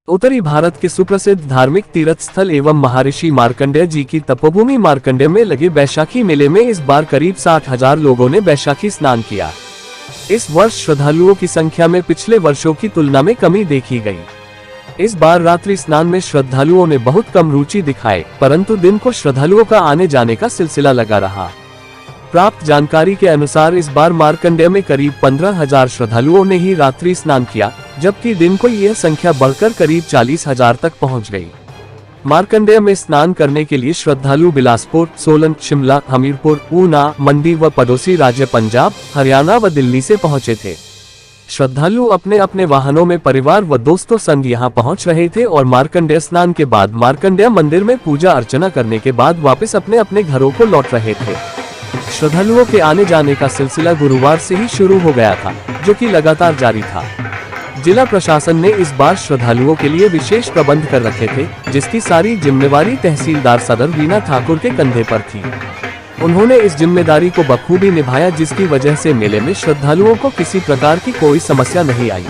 उत्तरी भारत के सुप्रसिद्ध धार्मिक तीर्थ स्थल एवं महर्षि मार्कंडेय जी की तपोभूमि मार्कंडेय में लगे बैशाखी मेले में इस बार करीब 60,000 लोगों ने बैशाखी स्नान किया। इस वर्ष श्रद्धालुओं की संख्या में पिछले वर्षों की तुलना में कमी देखी गई। इस बार रात्रि स्नान में श्रद्धालुओं ने बहुत कम रुचि दिखाई, परंतु दिन को श्रद्धालुओं का आने जाने का सिलसिला लगा रहा। प्राप्त जानकारी के अनुसार इस बार मार्कंडेय में करीब 15,000 श्रद्धालुओं ने ही रात्रि स्नान किया, जबकि दिन को यह संख्या बढ़कर करीब 40,000 तक पहुंच गई। मार्कंडेय में स्नान करने के लिए श्रद्धालु बिलासपुर, सोलन, शिमला, हमीरपुर, ऊना, मंडी व पड़ोसी राज्य पंजाब, हरियाणा व दिल्ली से पहुंचे थे। श्रद्धालु अपने अपने वाहनों में परिवार व दोस्तों संग यहां पहुंच रहे थे और मार्कंडेय स्नान के बाद मार्कंडेय मंदिर में पूजा अर्चना करने के बाद वापस अपने अपने घरों को लौट रहे थे। श्रद्धालुओं के आने जाने का सिलसिला गुरुवार से ही शुरू हो गया था, जो कि लगातार जारी था। जिला प्रशासन ने इस बार श्रद्धालुओं के लिए विशेष प्रबंध कर रखे थे, जिसकी सारी जिम्मेवारी तहसीलदार सदर वीना ठाकुर के कंधे पर थी। उन्होंने इस जिम्मेदारी को बखूबी निभाया, जिसकी वजह से मेले में श्रद्धालुओं को किसी प्रकार की कोई समस्या नहीं आई।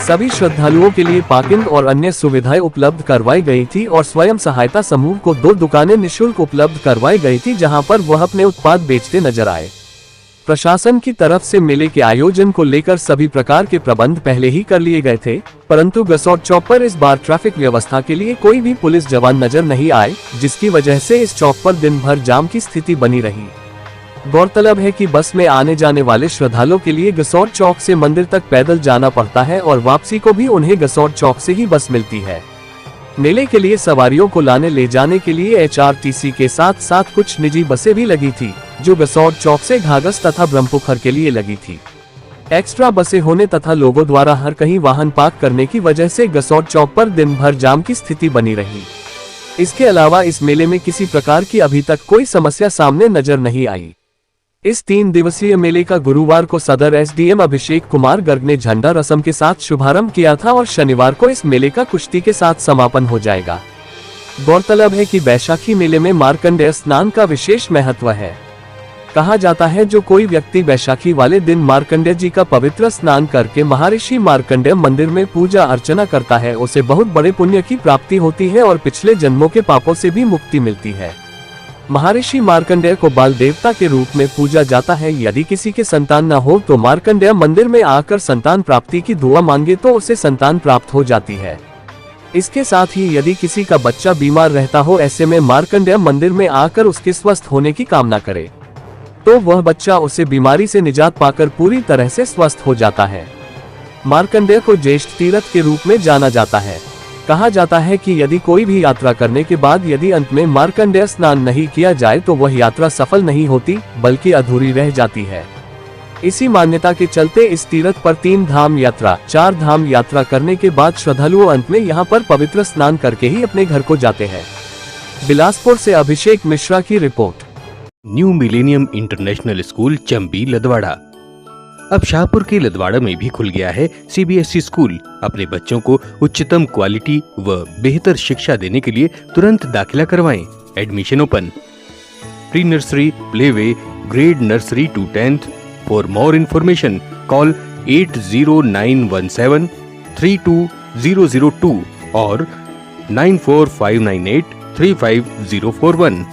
सभी श्रद्धालुओं के लिए पार्किंग और अन्य सुविधाएं उपलब्ध करवाई गई थी और स्वयं सहायता समूह को 2 दुकानें निःशुल्क उपलब्ध करवाई गई थी, जहां पर वह अपने उत्पाद बेचते नजर आए। प्रशासन की तरफ से मेले के आयोजन को लेकर सभी प्रकार के प्रबंध पहले ही कर लिए गए थे, परंतु गसौट चौक पर इस बार ट्रैफिक व्यवस्था के लिए कोई भी पुलिस जवान नजर नहीं आए, जिसकी वजह से इस चौक पर दिन भर जाम की स्थिति बनी रही। गौरतलब है कि बस में आने जाने वाले श्रद्धालुओं के लिए गसौट चौक से मंदिर तक पैदल जाना पड़ता है और वापसी को भी उन्हें गसौट चौक से ही बस मिलती है। मेले के लिए सवारियों को लाने ले जाने के लिए HRTC के साथ साथ कुछ निजी बसें भी लगी थी, जो गसौट चौक से घाघस तथा ब्रह्मपुखर के लिए लगी थी। एक्स्ट्रा बसें होने तथा लोगों द्वारा हर कहीं वाहन पार्क करने की वजह से गसौट चौक पर दिन भर जाम की स्थिति बनी रही। इसके अलावा इस मेले में किसी प्रकार की अभी तक कोई समस्या सामने नजर नहीं आई। इस 3 दिवसीय मेले का गुरुवार को सदर SDM अभिषेक कुमार गर्ग ने झंडा रस्म के साथ शुभारंभ किया था और शनिवार को इस मेले का कुश्ती के साथ समापन हो जाएगा। गौरतलब है कि बैशाखी मेले में मार्कंडेय स्नान का विशेष महत्व है। कहा जाता है जो कोई व्यक्ति बैशाखी वाले दिन मार्कंडेय जी का पवित्र स्नान करके महर्षि मार्कंडेय मंदिर में पूजा अर्चना करता है, उसे बहुत बड़े पुण्य की प्राप्ति होती है और पिछले जन्मों के पापों से भी मुक्ति मिलती है। महर्षि मार्कंडेय को बाल देवता के रूप में पूजा जाता है। यदि किसी के संतान न हो तो मार्कंडेय मंदिर में आकर संतान प्राप्ति की दुआ मांगे तो उसे संतान प्राप्त हो जाती है। इसके साथ ही यदि किसी का बच्चा बीमार रहता हो, ऐसे में मार्कंडेय मंदिर में आकर उसके स्वस्थ होने की कामना करे तो वह बच्चा उसे बीमारी से निजात पाकर पूरी तरह से स्वस्थ हो जाता है। मार्कंडेय को ज्येष्ठ तीर्थ के रूप में जाना जाता है। कहा जाता है कि यदि कोई भी यात्रा करने के बाद यदि अंत में मार्कंडेय स्नान नहीं किया जाए तो वह यात्रा सफल नहीं होती, बल्कि अधूरी रह जाती है। इसी मान्यता के चलते इस तीर्थ पर 3 धाम यात्रा, 4 धाम यात्रा करने के बाद श्रद्धालुओं अंत में यहाँ पर पवित्र स्नान करके ही अपने घर को जाते हैं। बिलासपुर से अभिषेक मिश्रा की report. New millennium international school Chambi Ladwara. अब शाहपुर के लदवाड़ा में भी खुल गया है CBSE स्कूल। अपने बच्चों को उच्चतम क्वालिटी व बेहतर शिक्षा देने के लिए तुरंत दाखिला करवाएं। Admission open. Pre nursery, playway, grade nursery to 10th। For more information call 80917 32002 और 94598 35041।